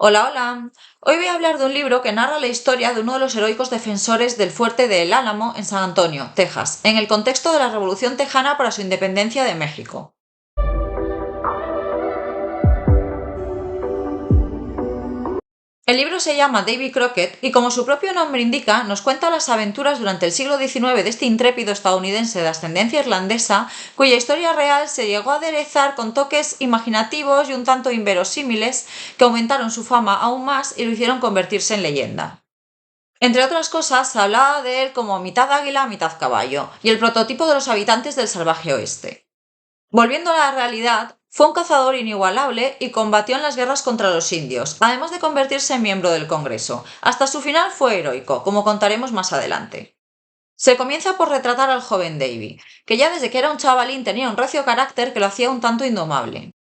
Hola, hola. Hoy voy a hablar de un libro que narra la historia de uno de los heroicos defensores del fuerte de El Álamo en San Antonio, Texas, en el contexto de la Revolución Tejana para su independencia de México. El libro se llama Davy Crockett y, como su propio nombre indica, nos cuenta las aventuras durante el siglo XIX de este intrépido estadounidense de ascendencia irlandesa, cuya historia real se llegó a aderezar con toques imaginativos y un tanto inverosímiles que aumentaron su fama aún más y lo hicieron convertirse en leyenda. Entre otras cosas, se hablaba de él como mitad águila, mitad caballo, y el prototipo de los habitantes del salvaje oeste. Volviendo a la realidad, fue un cazador inigualable y combatió en las guerras contra los indios, además de convertirse en miembro del Congreso. Hasta su final fue heroico, como contaremos más adelante. Se comienza por retratar al joven Davy, que ya desde que era un chavalín tenía un recio carácter que lo hacía un tanto indomable.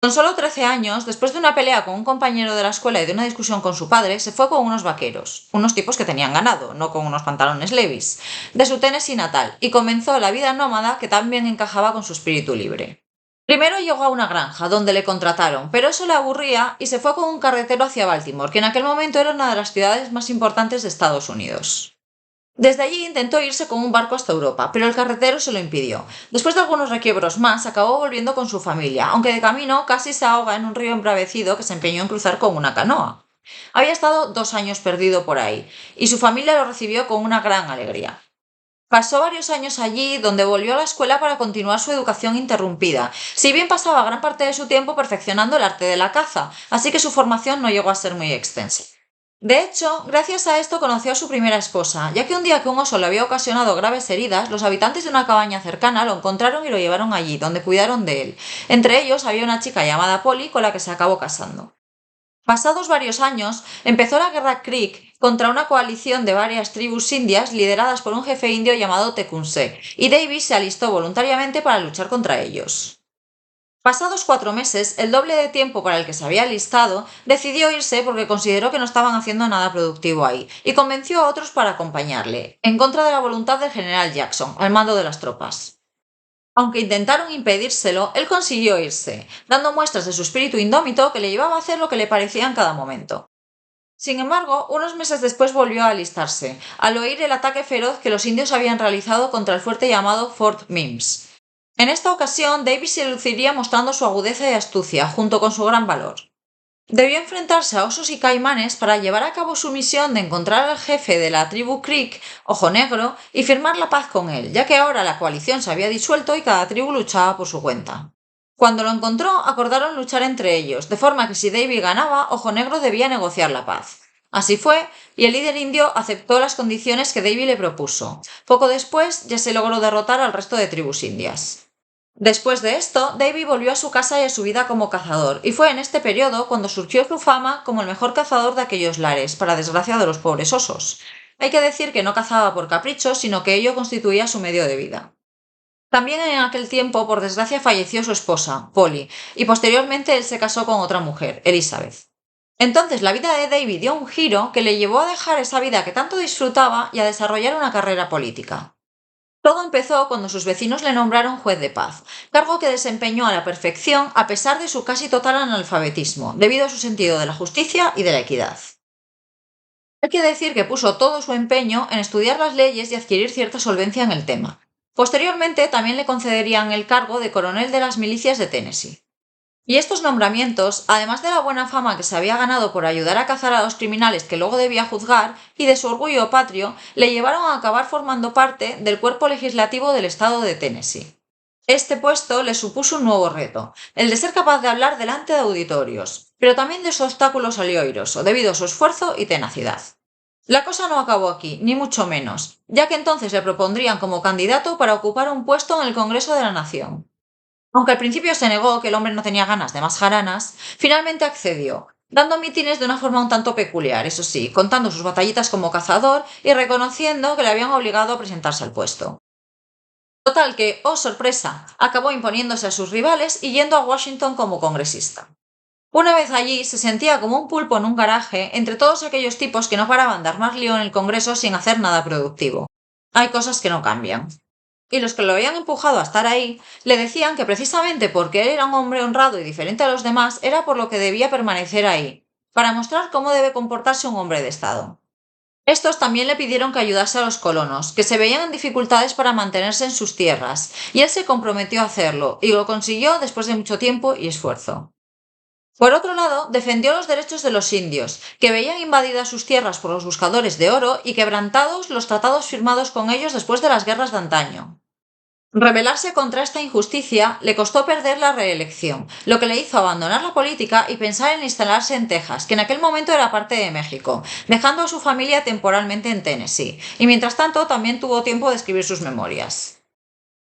Con solo 13 años, después de una pelea con un compañero de la escuela y de una discusión con su padre, se fue con unos vaqueros, unos tipos que tenían ganado, no con unos pantalones Levi's, de su Tennessee natal, y comenzó la vida nómada que también encajaba con su espíritu libre. Primero llegó a una granja, donde le contrataron, pero eso le aburría y se fue con un carretero hacia Baltimore, que en aquel momento era una de las ciudades más importantes de Estados Unidos. Desde allí intentó irse con un barco hasta Europa, pero el carretero se lo impidió. Después de algunos requiebros más, acabó volviendo con su familia, aunque de camino casi se ahoga en un río embravecido que se empeñó en cruzar con una canoa. Había estado 2 años perdido por ahí, y su familia lo recibió con una gran alegría. Pasó varios años allí, donde volvió a la escuela para continuar su educación interrumpida, si bien pasaba gran parte de su tiempo perfeccionando el arte de la caza, así que su formación no llegó a ser muy extensa. De hecho, gracias a esto conoció a su primera esposa, ya que un día que un oso le había ocasionado graves heridas, los habitantes de una cabaña cercana lo encontraron y lo llevaron allí, donde cuidaron de él. Entre ellos había una chica llamada Polly con la que se acabó casando. Pasados varios años, empezó la Guerra Creek contra una coalición de varias tribus indias lideradas por un jefe indio llamado Tecumseh, y Davis se alistó voluntariamente para luchar contra ellos. Pasados 4 meses, el doble de tiempo para el que se había alistado, decidió irse porque consideró que no estaban haciendo nada productivo ahí, y convenció a otros para acompañarle, en contra de la voluntad del general Jackson, al mando de las tropas. Aunque intentaron impedírselo, él consiguió irse, dando muestras de su espíritu indómito que le llevaba a hacer lo que le parecía en cada momento. Sin embargo, unos meses después volvió a alistarse, al oír el ataque feroz que los indios habían realizado contra el fuerte llamado Fort Mims. En esta ocasión, Davis se luciría mostrando su agudeza y astucia, junto con su gran valor. Debió enfrentarse a osos y caimanes para llevar a cabo su misión de encontrar al jefe de la tribu Creek, Ojo Negro, y firmar la paz con él, ya que ahora la coalición se había disuelto y cada tribu luchaba por su cuenta. Cuando lo encontró, acordaron luchar entre ellos, de forma que si David ganaba, Ojo Negro debía negociar la paz. Así fue, y el líder indio aceptó las condiciones que David le propuso. Poco después ya se logró derrotar al resto de tribus indias. Después de esto, Davy volvió a su casa y a su vida como cazador, y fue en este periodo cuando surgió su fama como el mejor cazador de aquellos lares, para desgracia de los pobres osos. Hay que decir que no cazaba por capricho, sino que ello constituía su medio de vida. También en aquel tiempo, por desgracia, falleció su esposa, Polly, y posteriormente él se casó con otra mujer, Elizabeth. Entonces la vida de Davy dio un giro que le llevó a dejar esa vida que tanto disfrutaba y a desarrollar una carrera política. Todo empezó cuando sus vecinos le nombraron juez de paz, cargo que desempeñó a la perfección a pesar de su casi total analfabetismo, debido a su sentido de la justicia y de la equidad. Hay que decir que puso todo su empeño en estudiar las leyes y adquirir cierta solvencia en el tema. Posteriormente también le concederían el cargo de coronel de las milicias de Tennessee. Y estos nombramientos, además de la buena fama que se había ganado por ayudar a cazar a los criminales que luego debía juzgar y de su orgullo patrio, le llevaron a acabar formando parte del cuerpo legislativo del estado de Tennessee. Este puesto le supuso un nuevo reto, el de ser capaz de hablar delante de auditorios, pero también de su obstáculo salió airoso, debido a su esfuerzo y tenacidad. La cosa no acabó aquí, ni mucho menos, ya que entonces le propondrían como candidato para ocupar un puesto en el Congreso de la Nación. Aunque al principio se negó, que el hombre no tenía ganas de más jaranas, finalmente accedió, dando mítines de una forma un tanto peculiar, eso sí, contando sus batallitas como cazador y reconociendo que le habían obligado a presentarse al puesto. Total que, oh sorpresa, acabó imponiéndose a sus rivales y yendo a Washington como congresista. Una vez allí, se sentía como un pulpo en un garaje entre todos aquellos tipos que no paraban de armar lío en el Congreso sin hacer nada productivo. Hay cosas que no cambian. Y los que lo habían empujado a estar ahí le decían que precisamente porque él era un hombre honrado y diferente a los demás era por lo que debía permanecer ahí. para mostrar cómo debe comportarse un hombre de Estado. Estos también le pidieron que ayudase a los colonos, que se veían en dificultades para mantenerse en sus tierras, y él se comprometió a hacerlo, y lo consiguió después de mucho tiempo y esfuerzo. Por otro lado, defendió los derechos de los indios, que veían invadidas sus tierras por los buscadores de oro y quebrantados los tratados firmados con ellos después de las guerras de antaño. Rebelarse contra esta injusticia le costó perder la reelección, lo que le hizo abandonar la política y pensar en instalarse en Texas, que en aquel momento era parte de México, dejando a su familia temporalmente en Tennessee, y mientras tanto también tuvo tiempo de escribir sus memorias.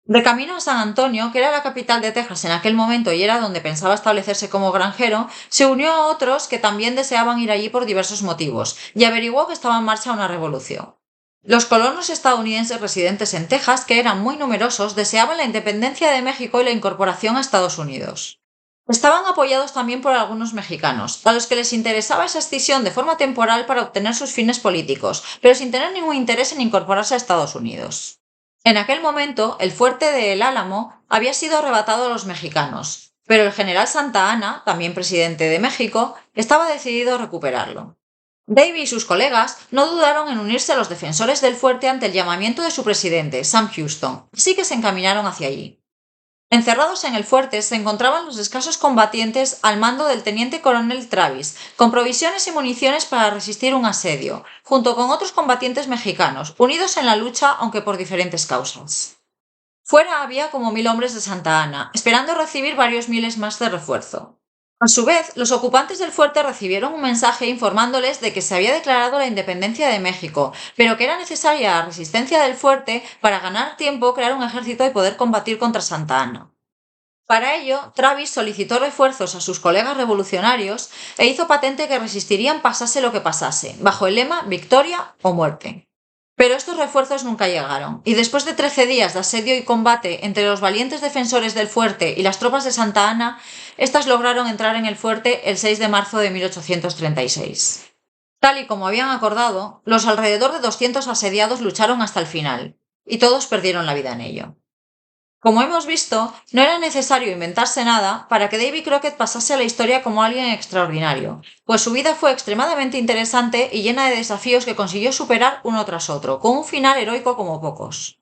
De camino a San Antonio, que era la capital de Texas en aquel momento y era donde pensaba establecerse como granjero, se unió a otros que también deseaban ir allí por diversos motivos, y averiguó que estaba en marcha una revolución. Los colonos estadounidenses residentes en Texas, que eran muy numerosos, deseaban la independencia de México y la incorporación a Estados Unidos. Estaban apoyados también por algunos mexicanos, a los que les interesaba esa escisión de forma temporal para obtener sus fines políticos, pero sin tener ningún interés en incorporarse a Estados Unidos. En aquel momento, el fuerte de El Álamo había sido arrebatado a los mexicanos, pero el general Santa Anna, también presidente de México, estaba decidido a recuperarlo. Davy y sus colegas no dudaron en unirse a los defensores del fuerte ante el llamamiento de su presidente, Sam Houston, así que se encaminaron hacia allí. Encerrados en el fuerte se encontraban los escasos combatientes al mando del teniente coronel Travis, con provisiones y municiones para resistir un asedio, junto con otros combatientes mexicanos, unidos en la lucha aunque por diferentes causas. Fuera había como 1000 hombres de Santa Ana, esperando recibir varios miles más de refuerzo. A su vez, los ocupantes del fuerte recibieron un mensaje informándoles de que se había declarado la independencia de México, pero que era necesaria la resistencia del fuerte para ganar tiempo, crear un ejército y poder combatir contra Santa Anna. Para ello, Travis solicitó refuerzos a sus colegas revolucionarios e hizo patente que resistirían pasase lo que pasase, bajo el lema Victoria o muerte. Pero estos refuerzos nunca llegaron, y después de 13 días de asedio y combate entre los valientes defensores del fuerte y las tropas de Santa Anna, éstas lograron entrar en el fuerte el 6 de marzo de 1836. Tal y como habían acordado, los alrededor de 200 asediados lucharon hasta el final, y todos perdieron la vida en ello. Como hemos visto, no era necesario inventarse nada para que Davy Crockett pasase a la historia como alguien extraordinario, pues su vida fue extremadamente interesante y llena de desafíos que consiguió superar uno tras otro, con un final heroico como pocos.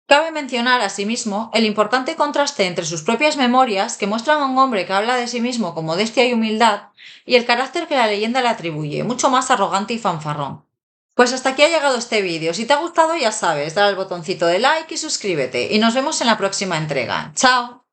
Cabe mencionar, asimismo, el importante contraste entre sus propias memorias, que muestran a un hombre que habla de sí mismo con modestia y humildad, y el carácter que la leyenda le atribuye, mucho más arrogante y fanfarrón. Pues hasta aquí ha llegado este vídeo. Si te ha gustado, ya sabes, dale al botoncito de like y suscríbete. Y nos vemos en la próxima entrega. ¡Chao!